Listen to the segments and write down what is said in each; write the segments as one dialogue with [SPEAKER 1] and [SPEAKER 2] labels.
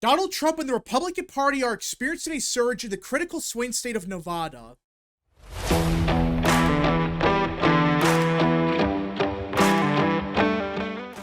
[SPEAKER 1] Donald Trump and the Republican Party are experiencing a surge in the critical swing state of Nevada.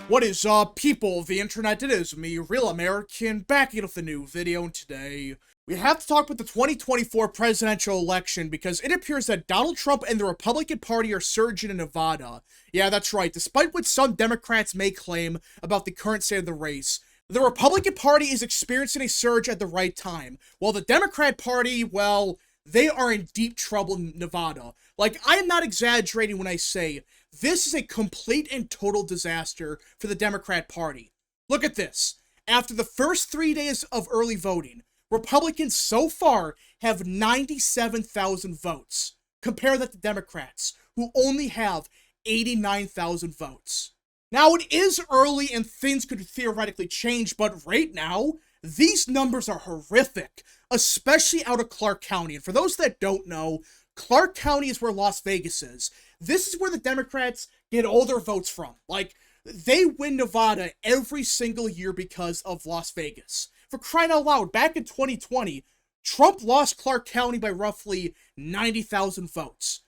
[SPEAKER 1] What is up, people of the internet? It is me, Real American, back again with a new video, and today we have to talk about the 2024 presidential election because it appears that Donald Trump and the Republican Party are surging in Nevada. Yeah, that's right. Despite what some Democrats may claim about the current state of the race, the Republican Party is experiencing a surge at the right time, while the Democrat Party, well, they are in deep trouble in Nevada. Like, I am not exaggerating when I say this is a complete and total disaster for the Democrat Party. Look at this. After the first 3 days of early voting, Republicans so far have 97,000 votes. Compare that to Democrats, who only have 89,000 votes. Now, it is early and things could theoretically change, but right now, these numbers are horrific, especially out of Clark County. And for those that don't know, Clark County is where Las Vegas is. This is where the Democrats get all their votes from. Like, they win Nevada every single year because of Las Vegas. For crying out loud, back in 2020, Trump lost Clark County by roughly 90,000 votes.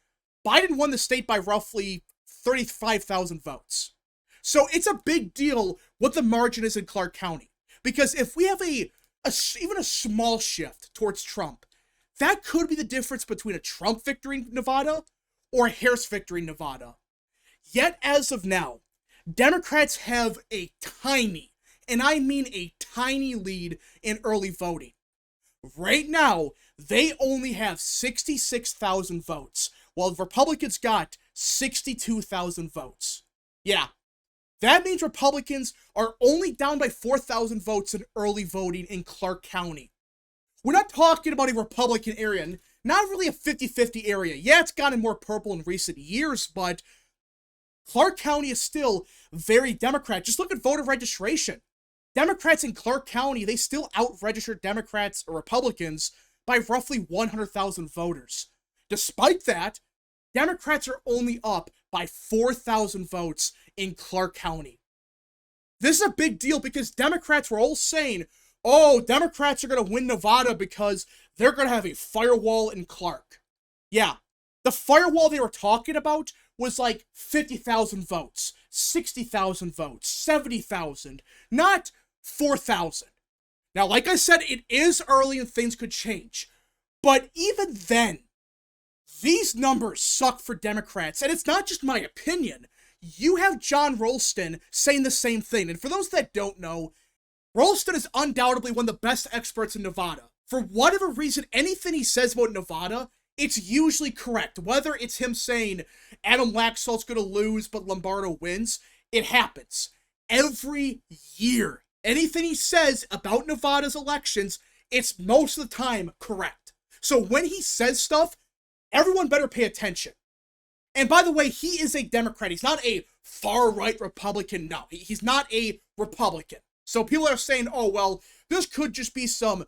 [SPEAKER 1] Biden won the state by roughly 35,000 votes. So it's a big deal what the margin is in Clark County. Because if we have even a small shift towards Trump, that could be the difference between a Trump victory in Nevada or a Harris victory in Nevada. Yet as of now, Democrats have a tiny, and I mean a tiny lead in early voting. Right now, they only have 66,000 votes, while the Republicans got 62,000 votes. Yeah, that means Republicans are only down by 4,000 votes in early voting in Clark County. We're not talking about a Republican area, not really a 50-50 area. Yeah, it's gotten more purple in recent years, but Clark County is still very Democrat. Just look at voter registration. Democrats in Clark County, they still out-registered Democrats or Republicans by roughly 100,000 voters. Despite that, Democrats are only up by 4,000 votes in Clark County. This is a big deal because Democrats were all saying, oh, Democrats are going to win Nevada because they're going to have a firewall in Clark. Yeah, the firewall they were talking about was like 50,000 votes, 60,000 votes, 70,000, not 4,000. Now, like I said, it is early and things could change. But even then, these numbers suck for Democrats. And it's not just my opinion. You have Jon Rolston saying the same thing. And for those that don't know, Rolston is undoubtedly one of the best experts in Nevada. For whatever reason, anything he says about Nevada, it's usually correct. Whether it's him saying Adam Laxalt's going to lose but Lombardo wins, it happens. Every year, anything he says about Nevada's elections, it's most of the time correct. So when he says stuff, everyone better pay attention. And by the way, he is a Democrat. He's not a far-right Republican. No, he's not a Republican. So people are saying, oh, well, this could just be some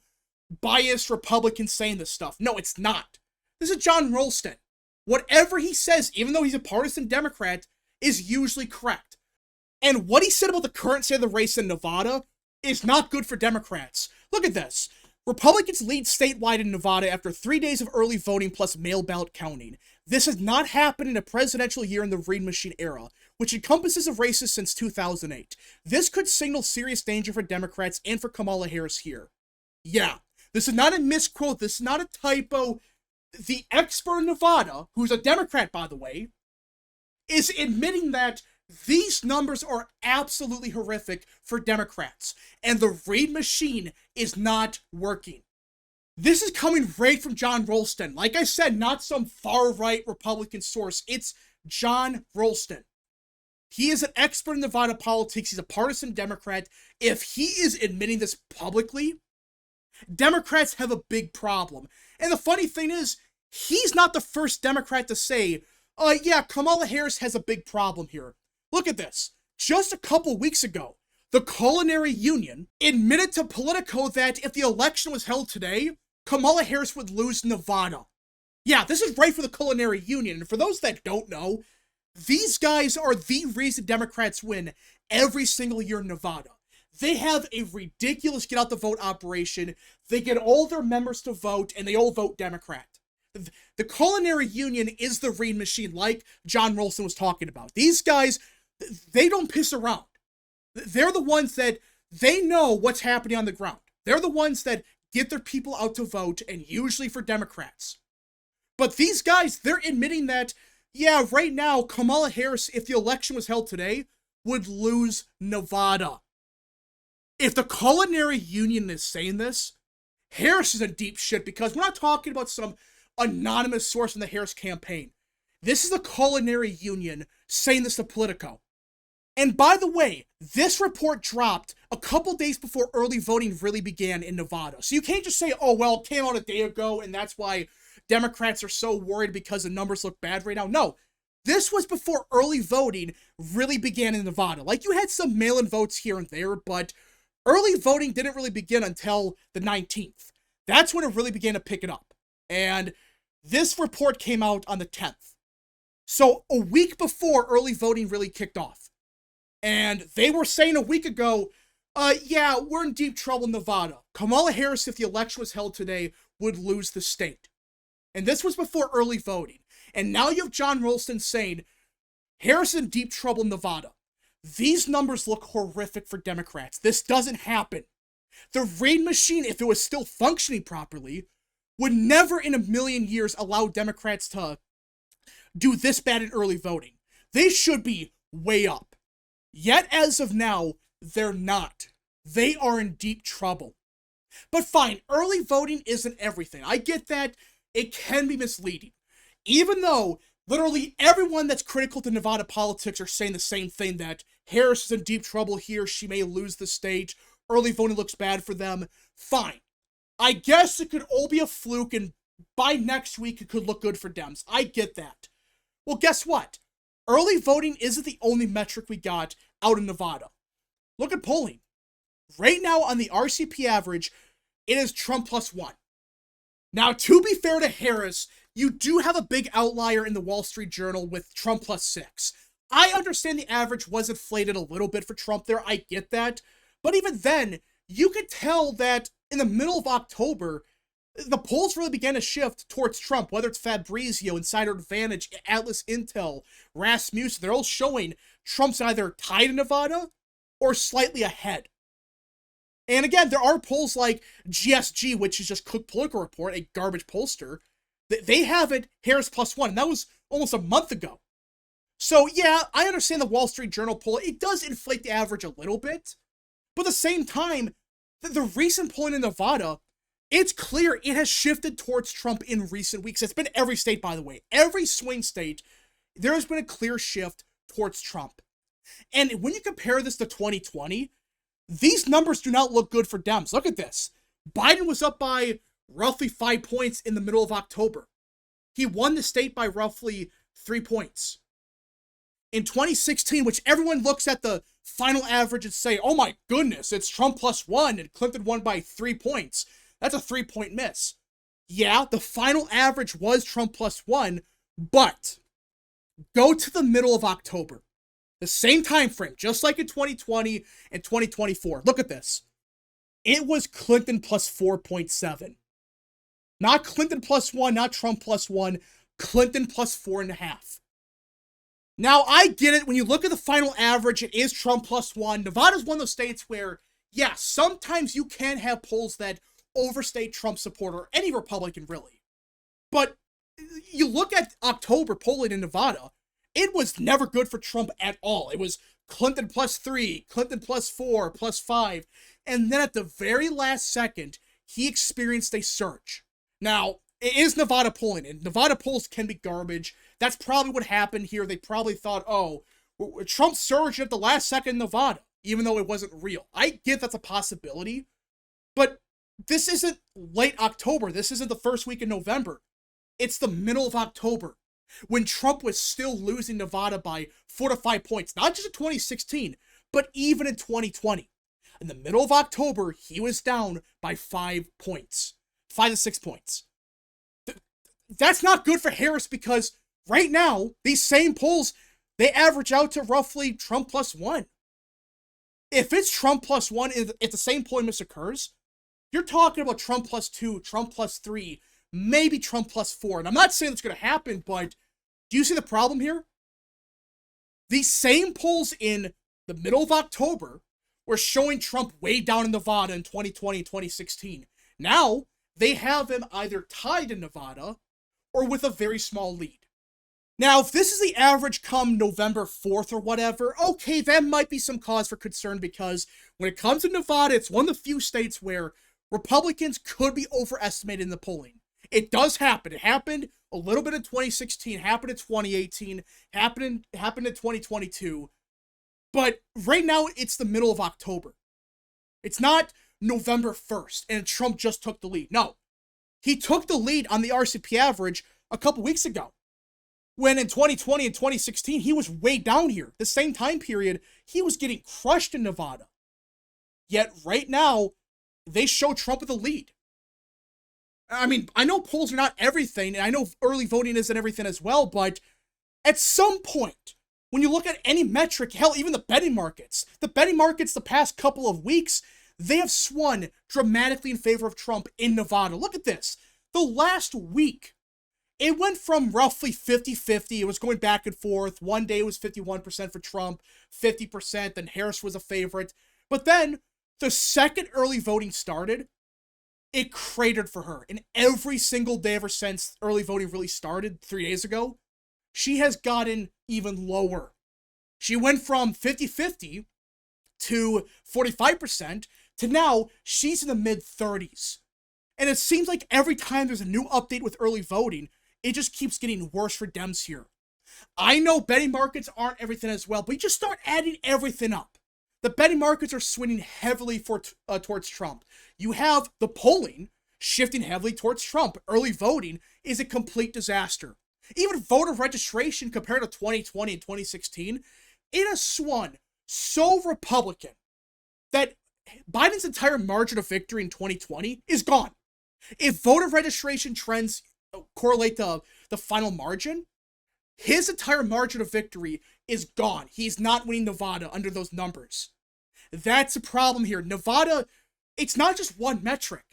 [SPEAKER 1] biased Republican saying this stuff. No, it's not. This is Jon Rolston. Whatever he says, even though he's a partisan Democrat, is usually correct. And what he said about the current state of the race in Nevada is not good for Democrats. Look at this. Republicans lead statewide in Nevada after 3 days of early voting plus mail ballot counting. This has not happened in a presidential year in the Reid machine era, which encompasses of races since 2008. This could signal serious danger for Democrats and for Kamala Harris here. Yeah, this is not a misquote, this is not a typo. The expert in Nevada, who's a Democrat by the way, is admitting that these numbers are absolutely horrific for Democrats, and the Reid machine is not working. This is coming right from Jon Rolston. Like I said, not some far-right Republican source. It's Jon Rolston. He is an expert in Nevada politics. He's a partisan Democrat. If he is admitting this publicly, Democrats have a big problem. And the funny thing is, he's not the first Democrat to say, yeah, Kamala Harris has a big problem here. Look at this. Just a couple weeks ago, the Culinary Union admitted to Politico that if the election was held today, Kamala Harris would lose Nevada. Yeah, this is right for the Culinary Union. And for those that don't know, these guys are the reason Democrats win every single year in Nevada. They have a ridiculous get out the vote operation. They get all their members to vote, and they all vote Democrat. The Culinary Union is the Reid machine, like John Ralston was talking about. These guys, they don't piss around. They're the ones that they know what's happening on the ground. They're the ones that get their people out to vote, and usually for Democrats. But these guys, they're admitting that, yeah, right now, Kamala Harris, if the election was held today, would lose Nevada. If the Culinary Union is saying this, Harris is in deep shit, because we're not talking about some anonymous source in the Harris campaign. This is the Culinary Union saying this to Politico. And by the way, this report dropped a couple days before early voting really began in Nevada. So you can't just say, oh, well, it came out a day ago and that's why Democrats are so worried because the numbers look bad right now. No, this was before early voting really began in Nevada. Like, you had some mail-in votes here and there, but early voting didn't really begin until the 19th. That's when it really began to pick it up. And this report came out on the 10th. So a week before early voting really kicked off. And they were saying a week ago, yeah, we're in deep trouble in Nevada. Kamala Harris, if the election was held today, would lose the state. And this was before early voting. And now you have John Ralston saying, Harris in deep trouble in Nevada. These numbers look horrific for Democrats. This doesn't happen. The Reid machine, if it was still functioning properly, would never in a million years allow Democrats to do this bad in early voting. They should be way up. Yet as of now, they're not. They are in deep trouble. But fine, early voting isn't everything. I get that it can be misleading. Even though literally everyone that's critical to Nevada politics are saying the same thing, that Harris is in deep trouble here, she may lose the state, early voting looks bad for them, fine. I guess it could all be a fluke, and by next week it could look good for Dems. I get that. Well, guess what? Early voting isn't the only metric we got out in Nevada. Look at polling. Right now on the RCP average, it is Trump +1. Now, to be fair to Harris, you do have a big outlier in the Wall Street Journal with Trump +6. I understand the average was inflated a little bit for Trump there, I get that. But even then, you could tell that in the middle of October, the polls really began to shift towards Trump, whether it's Fabrizio, Insider Advantage, Atlas Intel, Rasmussen. They're all showing Trump's either tied in Nevada or slightly ahead. And again, there are polls like GSG, which is just Cook Political Report, a garbage pollster. They have it Harris +1, and that was almost a month ago. So yeah, I understand the Wall Street Journal poll. It does inflate the average a little bit. But at the same time, the recent polling in Nevada, it's clear it has shifted towards Trump in recent weeks. It's been every state, by the way. Every swing state, there has been a clear shift towards Trump. And when you compare this to 2020, these numbers do not look good for Dems. Look at this. Biden was up by roughly 5 points in the middle of October. He won the state by roughly 3 points. In 2016, which everyone looks at the final average and say, oh my goodness, it's Trump +1 and Clinton won by 3 points. That's a 3-point miss. Yeah, the final average was Trump +1, but go to the middle of October. The same time frame, just like in 2020 and 2024. Look at this. It was Clinton +4.7. Not Clinton +1, not Trump +1, Clinton +4.5. Now, I get it. When you look at the final average, it is Trump +1. Nevada's one of those states where, yeah, sometimes you can have polls that overstate Trump support, or any Republican, really. But you look at October polling in Nevada, it was never good for Trump at all. It was Clinton +3, Clinton +4, +5, and then at the very last second, he experienced a surge. Now, it is Nevada polling, and Nevada polls can be garbage. That's probably what happened here. They probably thought, oh, Trump surged at the last second in Nevada, even though it wasn't real. I get that's a possibility, but this isn't late October. This isn't the first week in November. It's the middle of October, when Trump was still losing Nevada by 4 to 5 points, not just in 2016, but even in 2020. In the middle of October, he was down by 5 points, 5 to 6 points. That's not good for Harris, because right now, these same polls, they average out to roughly Trump +1. If it's Trump plus one, if the same polling miss occurs, you're talking about Trump plus two, Trump plus three, maybe Trump plus four. And I'm not saying it's going to happen, but do you see the problem here? These same polls in the middle of October were showing Trump way down in Nevada in 2020 and 2016. Now, they have him either tied in Nevada or with a very small lead. Now, if this is the average come November 4th or whatever, okay, that might be some cause for concern because when it comes to Nevada, it's one of the few states where Republicans could be overestimated in the polling. It does happen. It happened a little bit in 2016, happened in 2018, happened in 2022. But right now, it's the middle of October. It's not November 1st, and Trump just took the lead. No, he took the lead on the RCP average a couple weeks ago. When in 2020 and 2016, he was way down here. The same time period, he was getting crushed in Nevada. Yet right now, they show Trump with a lead. I mean, I know polls are not everything, and I know early voting isn't everything as well, but at some point, when you look at any metric, hell, even the betting markets the past couple of weeks, they have swung dramatically in favor of Trump in Nevada. Look at this. The last week, it went from roughly 50-50. It was going back and forth. One day it was 51% for Trump, 50%, then Harris was a favorite. But then, the second early voting started, it cratered for her. And every single day ever since early voting really started 3 days ago, she has gotten even lower. She went from 50-50 to 45% to now she's in the mid-30s. And it seems like every time there's a new update with early voting, it just keeps getting worse for Dems here. I know betting markets aren't everything as well, but you just start adding everything up. The betting markets are swinging heavily towards Trump. You have the polling shifting heavily towards Trump. Early voting is a complete disaster. Even voter registration compared to 2020 and 2016, it has swung so Republican that Biden's entire margin of victory in 2020 is gone. If voter registration trends correlate to the final margin, his entire margin of victory is gone. He's not winning Nevada under those numbers. That's a problem here. Nevada, it's not just one metric.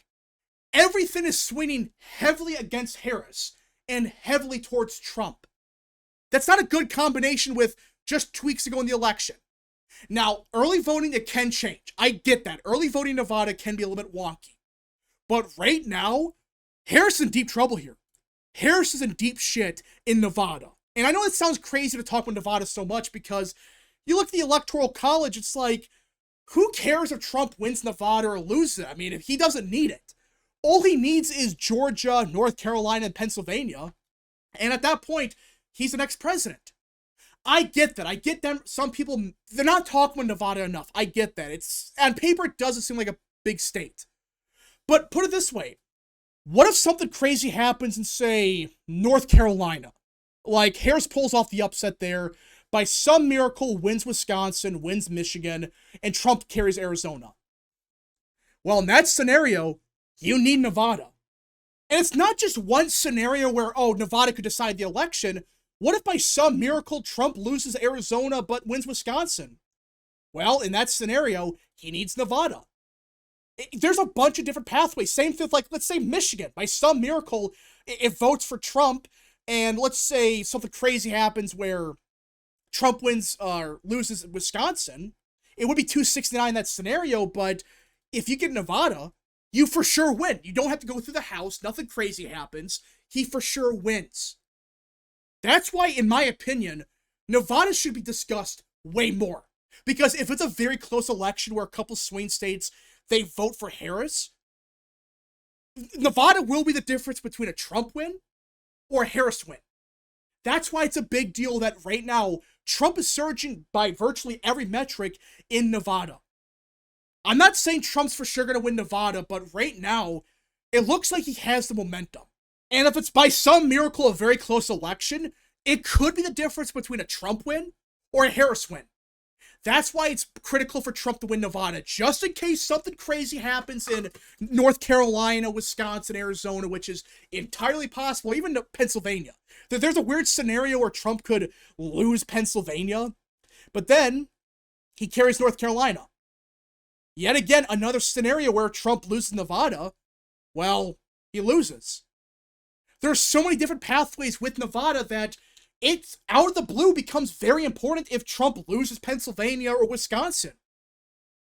[SPEAKER 1] Everything is swinging heavily against Harris and heavily towards Trump. That's not a good combination with just 2 weeks ago in the election. Now, early voting, it can change. I get that. Early voting in Nevada can be a little bit wonky. But right now, Harris is in deep trouble here. Harris is in deep shit in Nevada. And I know it sounds crazy to talk about Nevada so much because you look at the Electoral College, it's like, who cares if Trump wins Nevada or loses it? I mean, if he doesn't need it. All he needs is Georgia, North Carolina, and Pennsylvania. And at that point, he's the next president. I get that. I get them. Some people, they're not talking about Nevada enough. I get that. It's, on paper, it doesn't seem like a big state. But put it this way. What if something crazy happens in, say, North Carolina? Like, Harris pulls off the upset there, by some miracle wins Wisconsin, wins Michigan, and Trump carries Arizona. Well, in that scenario, you need Nevada. And it's not just one scenario where, oh, Nevada could decide the election. What if by some miracle Trump loses Arizona but wins Wisconsin? Well, in that scenario, he needs Nevada. There's a bunch of different pathways. Same thing with, like, let's say Michigan. By some miracle, it votes for Trump, and let's say something crazy happens where Trump wins or loses Wisconsin. It would be 269 in that scenario, but if you get Nevada, you for sure win. You don't have to go through the House. Nothing crazy happens. He for sure wins. That's why, in my opinion, Nevada should be discussed way more. Because if it's a very close election where a couple swing states, they vote for Harris, Nevada will be the difference between a Trump win or a Harris win. That's why it's a big deal that right now, Trump is surging by virtually every metric in Nevada. I'm not saying Trump's for sure going to win Nevada, but right now, it looks like he has the momentum. And if it's by some miracle a very close election, it could be the difference between a Trump win or a Harris win. That's why it's critical for Trump to win Nevada, just in case something crazy happens in North Carolina, Wisconsin, Arizona, which is entirely possible, even Pennsylvania. There's a weird scenario where Trump could lose Pennsylvania, but then he carries North Carolina. Yet again, another scenario where Trump loses Nevada, well, he loses. There's so many different pathways with Nevada that it's out of the blue becomes very important if Trump loses Pennsylvania or Wisconsin.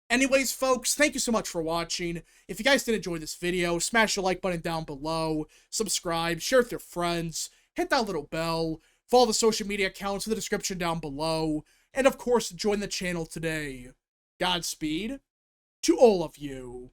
[SPEAKER 1] Anyways, folks, thank you so much for watching. If you guys did enjoy this video, smash the like button down below, subscribe, share with your friends, hit that little bell, follow the social media accounts in the description down below, and of course, join the channel today. Godspeed to all of you.